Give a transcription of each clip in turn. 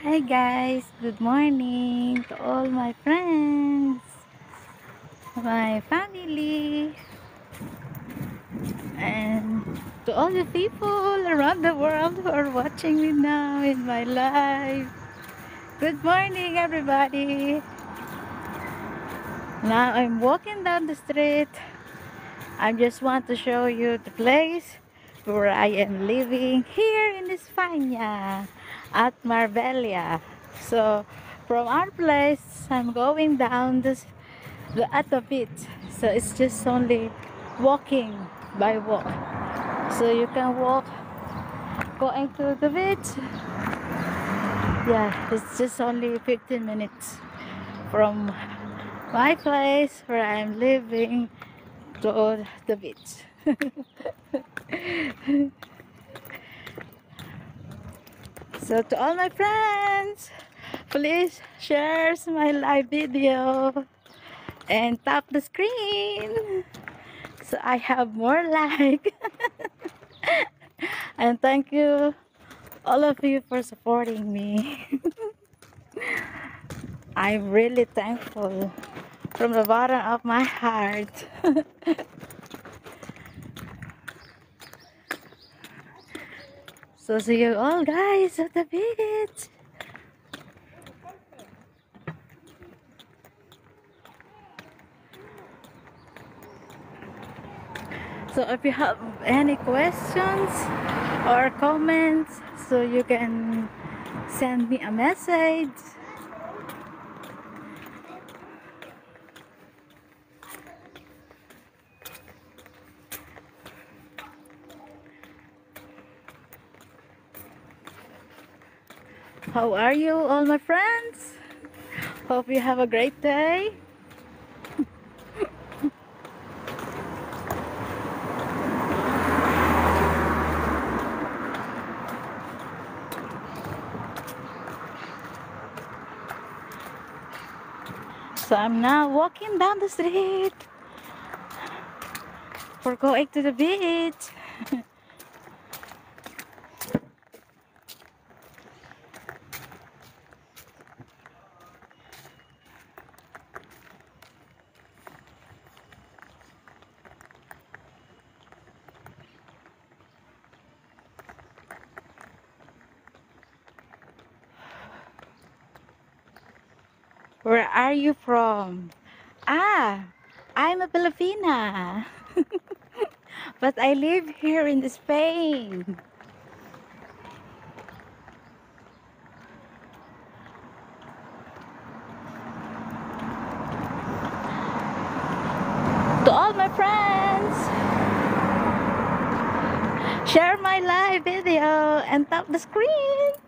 Hi guys, good morning to all my friends, my family, and to all the people around the world who are watching me now in my live. Good morning everybody. Now I'm walking down the street. I just want to show you the place where I am living here in España at Marbella. So from our place I'm going down at the beach. So it's just only walking by walk. So you can walk going to the beach. Yeah, it's just only 15 minutes from my place where I'm living to the beach. So to all my friends, please share my live video and tap the screen so I have more like. And thank you all of you for supporting me. I'm really thankful from the bottom of my heart. So see you all guys at the beach. So if you have any questions or comments, so you can send me a message. How are you all my friends? Hope you have a great day. So I'm now walking down the street for going to the beach. Where are you from? Ah, I'm a Filipina. But I live here in Spain. To all my friends, share my live video and tap the screen.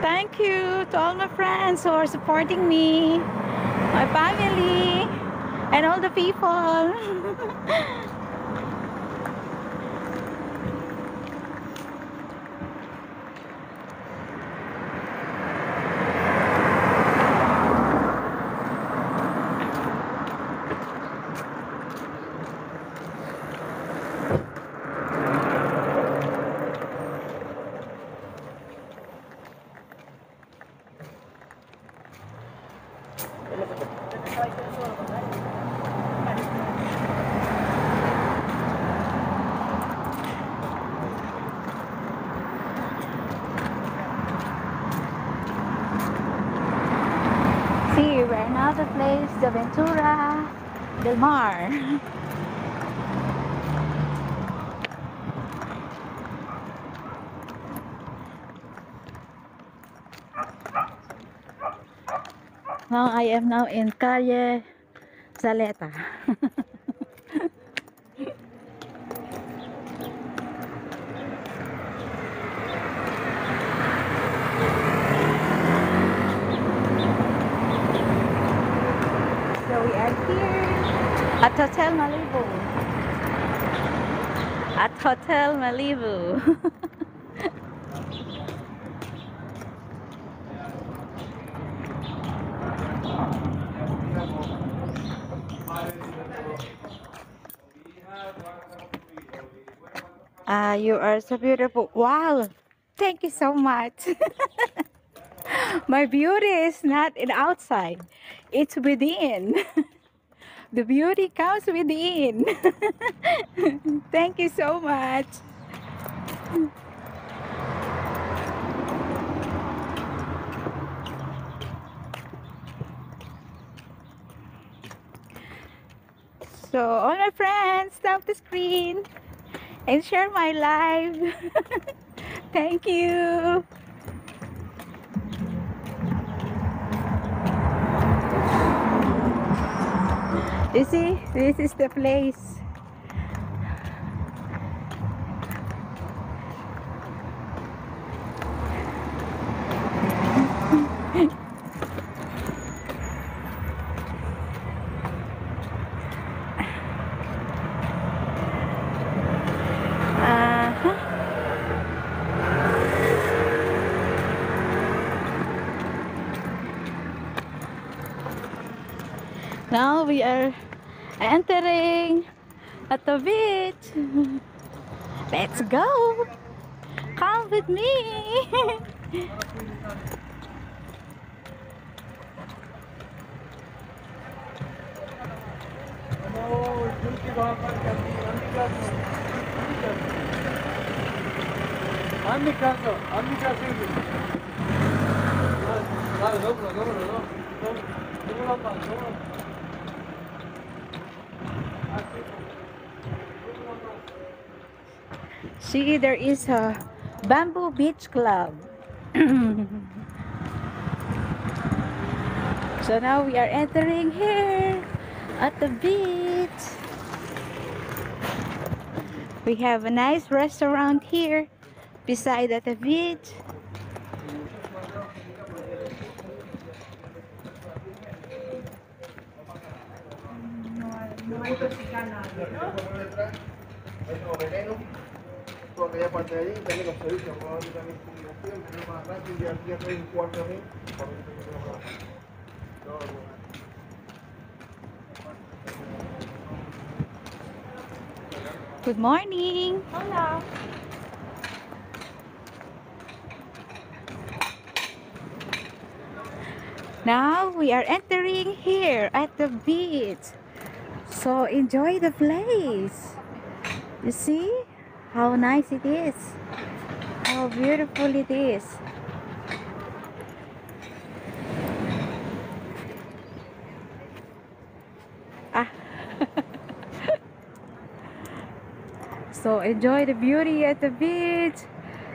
Thank you to all my friends who are supporting me, my family, and all the people. See, we're now the place, the Ventura del Mar. Now I am now in Calle Saleta. So we are here at Hotel Malibu. At Hotel Malibu. You are so beautiful. Wow. Thank you so much. My beauty is not in outside. It's within. The beauty comes within. Thank you so much. So all my friends, tap the screen and share my live. Thank you. You see, this is the place. Uh-huh. Now we are entering at the beach. Let's go. Come with me. See, there is a Bamboo Beach Club. So now we are entering here at the beach. We have a nice restaurant here beside at the beach. Aquella parte de ahí, tiene los servicios, no tiene investigación, tiene más rápido y aquí hay un cuarto de mí. Good morning. Hola. Now we are entering here at the beach. So enjoy the place. You see how nice it is. How beautiful it is. Ah. So enjoy the beauty at the beach.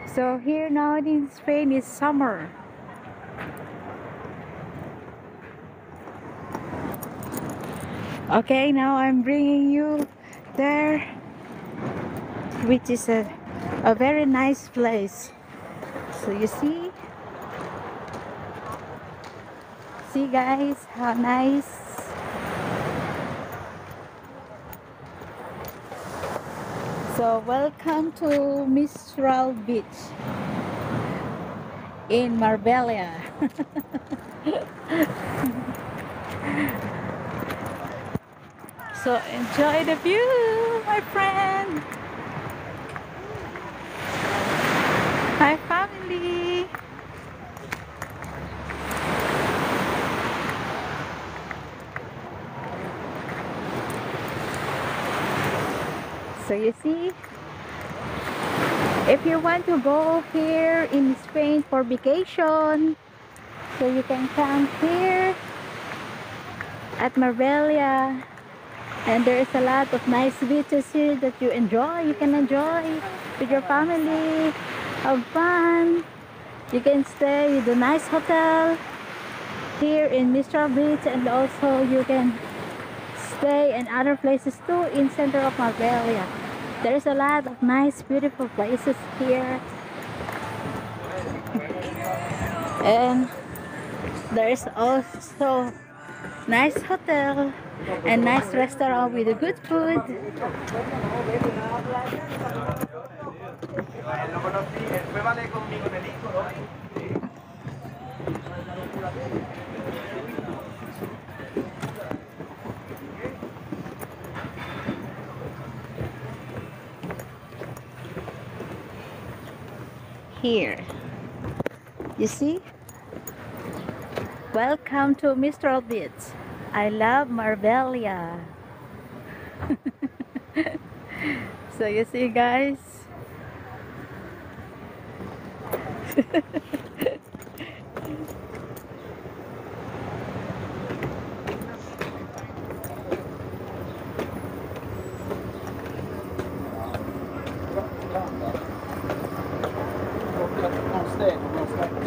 So here now in Spain is summer. Okay, now I'm bringing you there, which is a very nice place. So you see guys, how nice. So welcome to Mistral Beach in Marbella. So enjoy the view, my friend. Hi, family. So you see, if you want to go here in Spain for vacation, so you can come here at Marbella. And there is a lot of nice beaches here that you can enjoy with your family, have fun. You can stay with a nice hotel here in Mistral Beach, and also you can stay in other places too in center of Marbella. There is a lot of nice, beautiful places here. And there is also nice hotel and nice restaurant with a good food. here. You see? Welcome to Mistral Beach. I love Marbella. So you see, guys.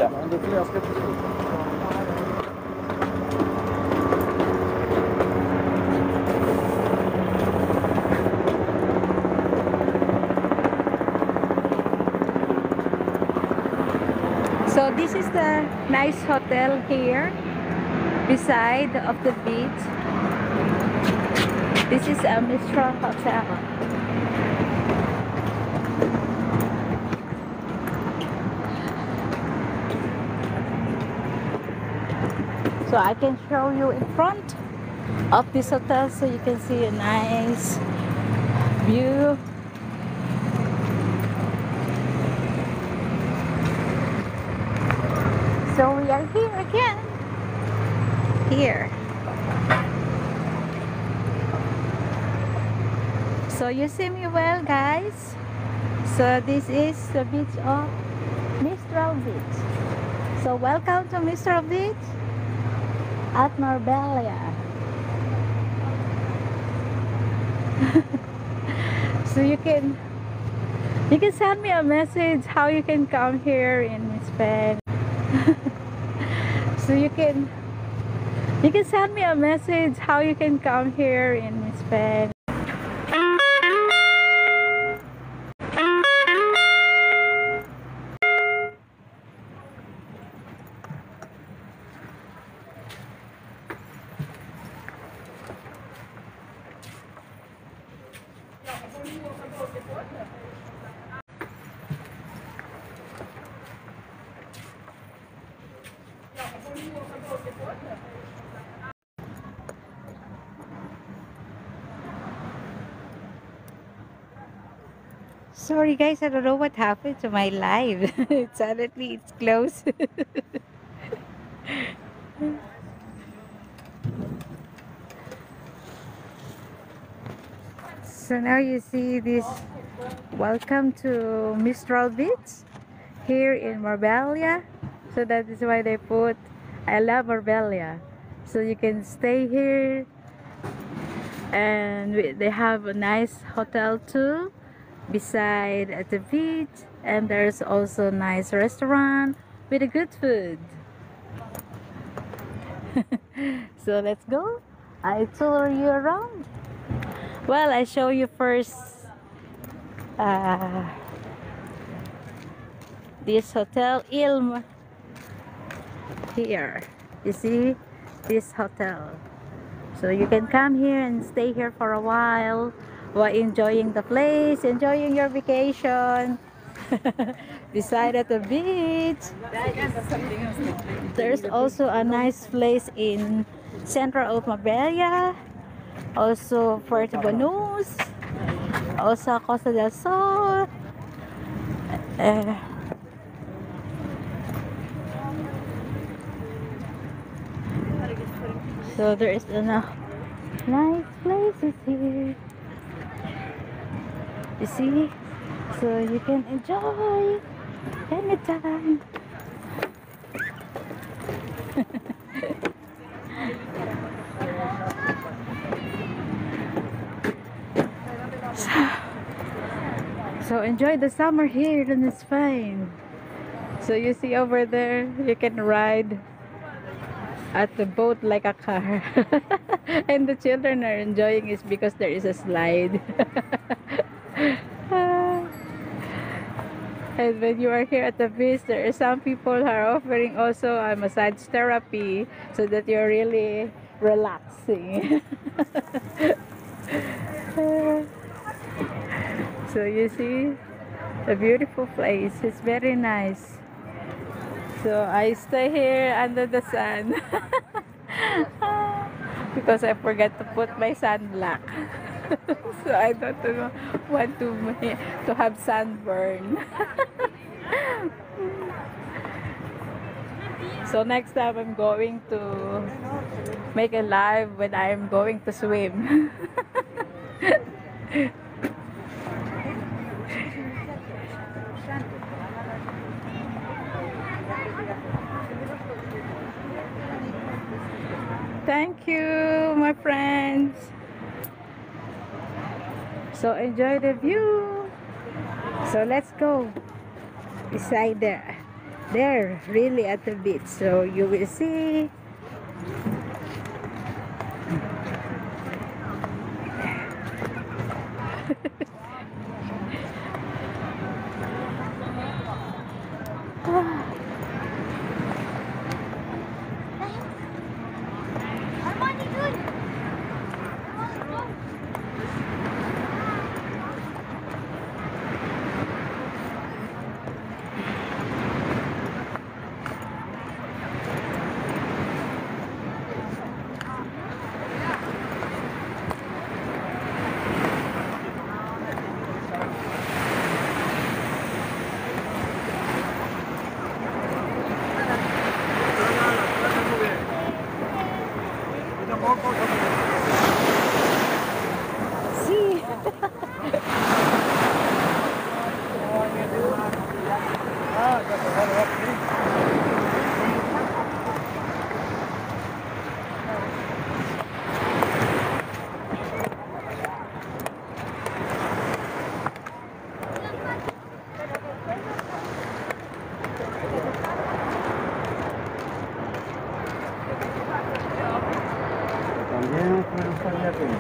Men det är fler ska So this is the nice hotel here beside of the beach. This is a Mistral Hotel. So I can show you in front of this hotel so you can see a nice view. So we are here again. Here. So you see me well, guys. So this is the beach of Mistral Beach. So welcome to Mistral Beach at Marbella. So you can send me a message how you can come here in Spain. So you can send me a message how you can come here in Spain. Sorry guys, I don't know what happened to my live. Suddenly it's closed. So now you see this. Welcome to Mistral Beach here in Marbella. So that is why they put I love Marbella. So you can stay here, and they have a nice hotel too beside at the beach, and there's also a nice restaurant with a good food. So let's go. I tour you around. Well, I show you first this hotel Ilm here. You see this hotel, so you can come here and stay here for a while enjoying the place, enjoying your vacation. Beside at the beach. There's also a nice place in Central of Marbella, also Puerto Banús, also Costa del Sol. So there is enough nice places here. You see, so you can enjoy anytime. So enjoy the summer here in Spain. So you see over there, you can ride at the boat like a car. And the children are enjoying it because there is a slide. And when you are here at the beach, there are some people who are offering also a massage therapy so that you're really relaxing. So you see, a beautiful place. It's very nice. So I stay here under the sun because I forgot to put my sunblock. So I don't want to have sunburn. So next time I'm going to make a live when I'm going to swim. Thank you, my friends. So enjoy the view. So let's go beside there. There, really at the beach. So you will see. See. También puede usar ya tengo.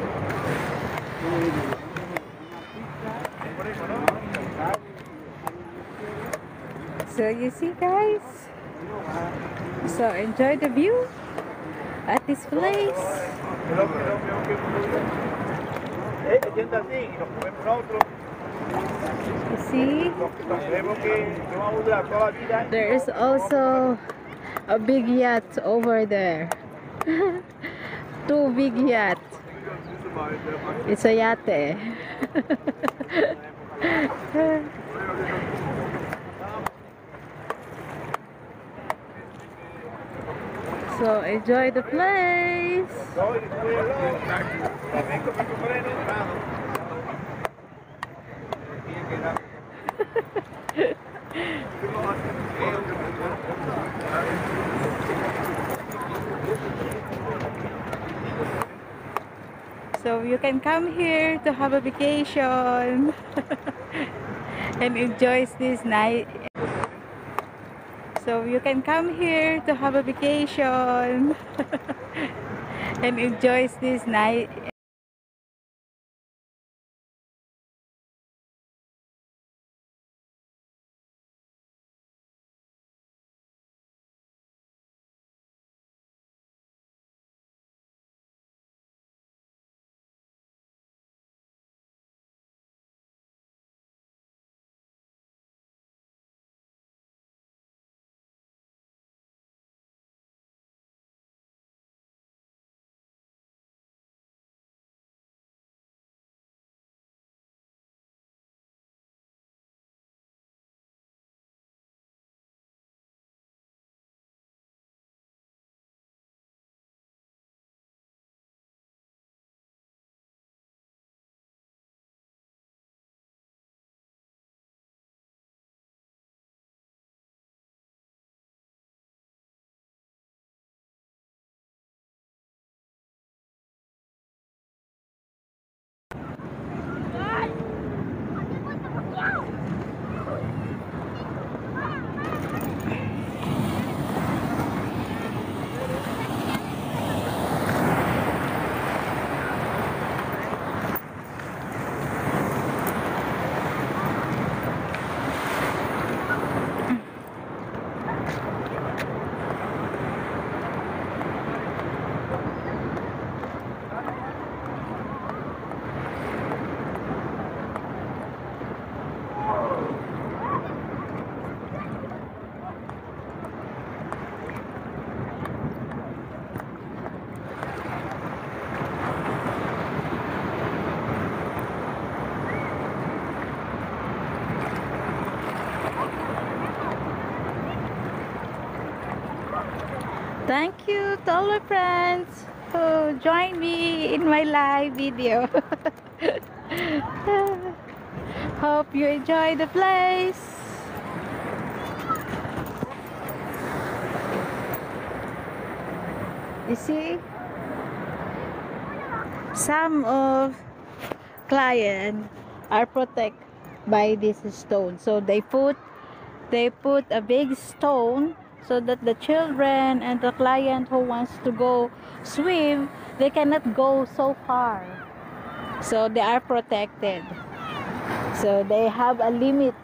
So you see, guys. So enjoy the view at this place. Sienta así y nos comemos nosotros. You see, Nos creemos que vamos a durar toda la vida. there is also a big yacht over there. Two big yachts. It's a yate. So enjoy the place. So you can come here to have a vacation and enjoy this night. So you can come here to have a vacation and enjoy this night. Thank you to all my friends who joined me in my live video. Hope you enjoy the place. You see, some of clients are protected by this stone, so they put a big stone so that the children and the client who wants to go swim, they cannot go so far, so they are protected. So they have a limit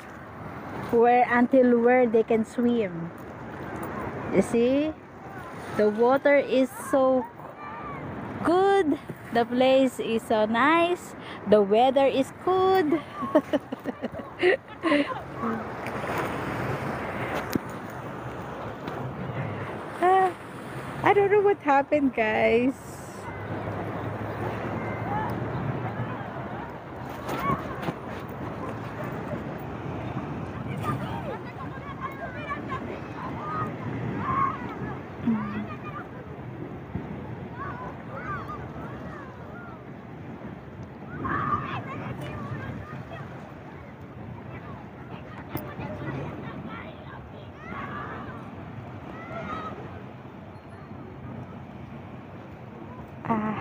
until where they can swim. You see, the water is so good, the place is so nice, the weather is good. I don't know what happened, guys.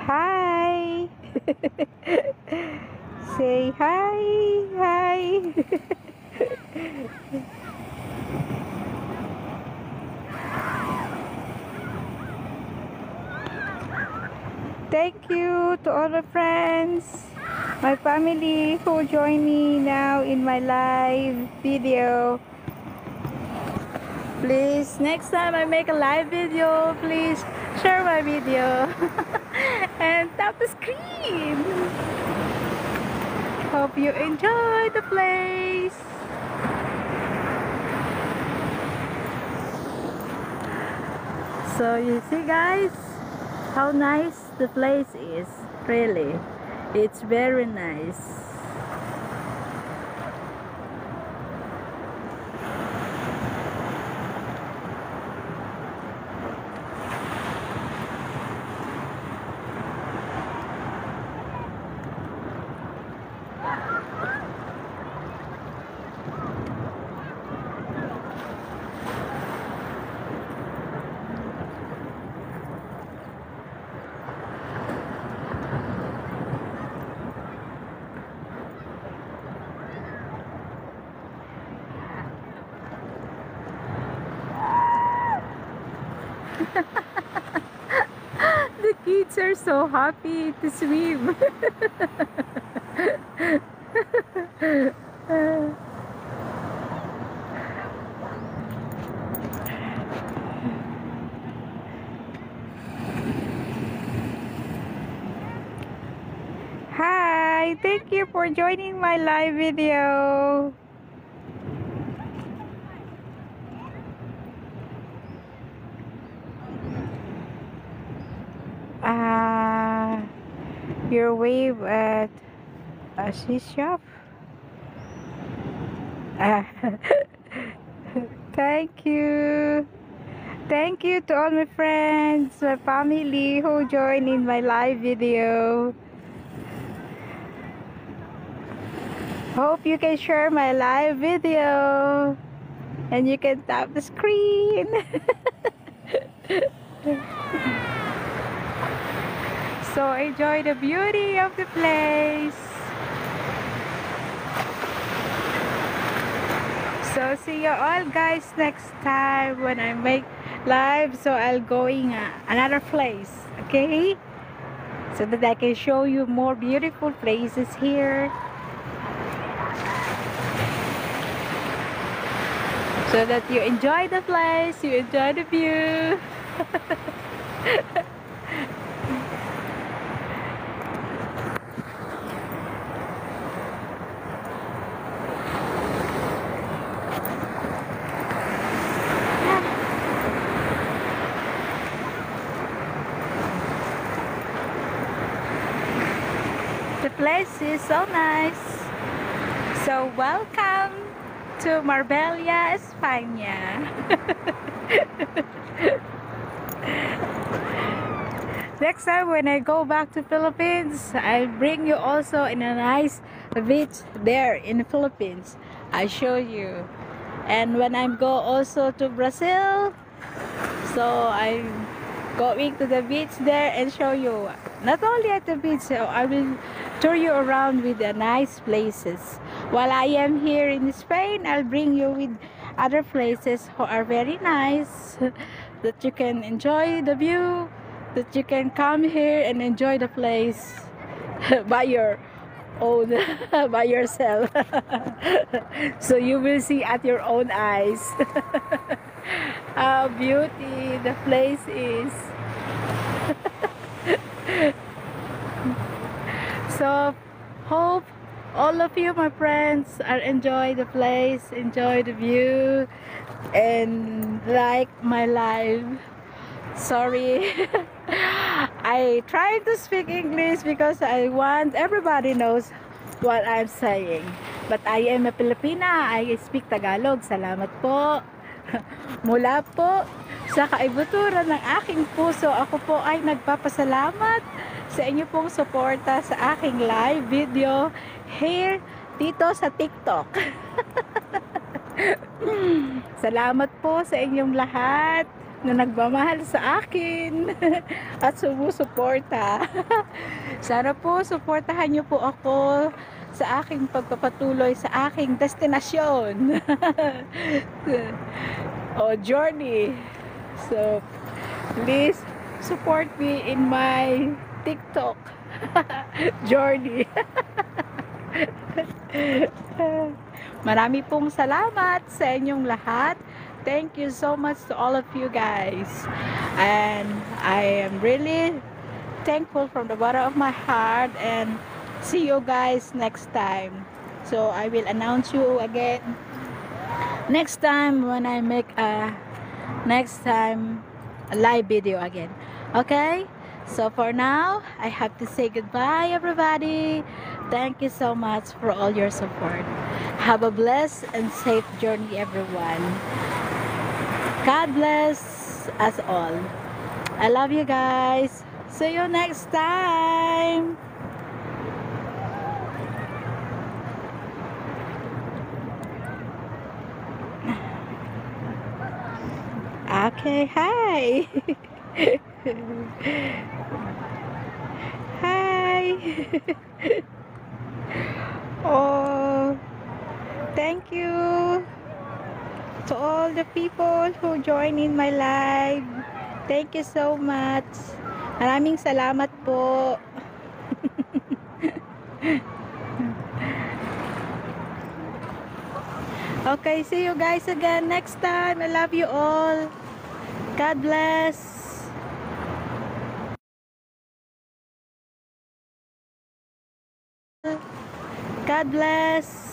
Hi. Say hi, hi. Thank you to all the friends, my family who join me now in my live video. Please, next time I make a live video, please share my video and tap the screen. Hope you enjoy the place. So you see, guys, how nice the place is. Really, it's very nice. The kids are so happy to swim. Hi, thank you for joining my live video. Your wave at a shop. Thank you. Thank you to all my friends, my family who joined in my live video. Hope you can share my live video and you can tap the screen. So enjoy the beauty of the place. So see you all guys next time when I make live. So I'll going another place, okay? So that I can show you more beautiful places here. So that you enjoy the place, you enjoy the view. The place is so nice. So welcome to Marbella, España. Next time when I go back to Philippines, I'll bring you also in a nice beach there in the Philippines. I show you. And when I go also to Brazil, so I'm going to the beach there and show you. Not only at the beach, so I will tour you around with the nice places. While I am here in Spain, I'll bring you with other places who are very nice, that you can enjoy the view, that you can come here and enjoy the place by your own, by yourself. So you will see at your own eyes how beauty the place is. So hope all of you, my friends, are enjoy the place, enjoy the view, and like my life. Sorry. I try to speak English because I want everybody knows what I'm saying. But I am a Filipina. I speak Tagalog. Salamat po. Mula po sa kaibuturan ng aking puso, ako po ay nagpapasalamat sa inyo pong suporta sa aking live video here dito sa TikTok. Salamat po sa inyong lahat na nagmamahal sa akin at sumusuporta. Sana po suportahan niyo po ako sa aking pagpapatuloy sa aking destinasyon o journey. So please support me in my TikTok journey. Marami pong salamat sa inyong lahat. Thank you so much to all of you guys, and I am really thankful from the bottom of my heart, and see you guys next time. So I will announce you again next time when I make a live video again. Okay, so for now I have to say goodbye, everybody. Thank you so much for all your support. Have a blessed and safe journey, everyone. God bless us all. I love you guys. See you next time. Okay, hi. Hi. Oh, thank you to all the people who join in my live. Thank you so much. Maraming salamat po. Okay, see you guys again next time. I love you all. God bless. God bless.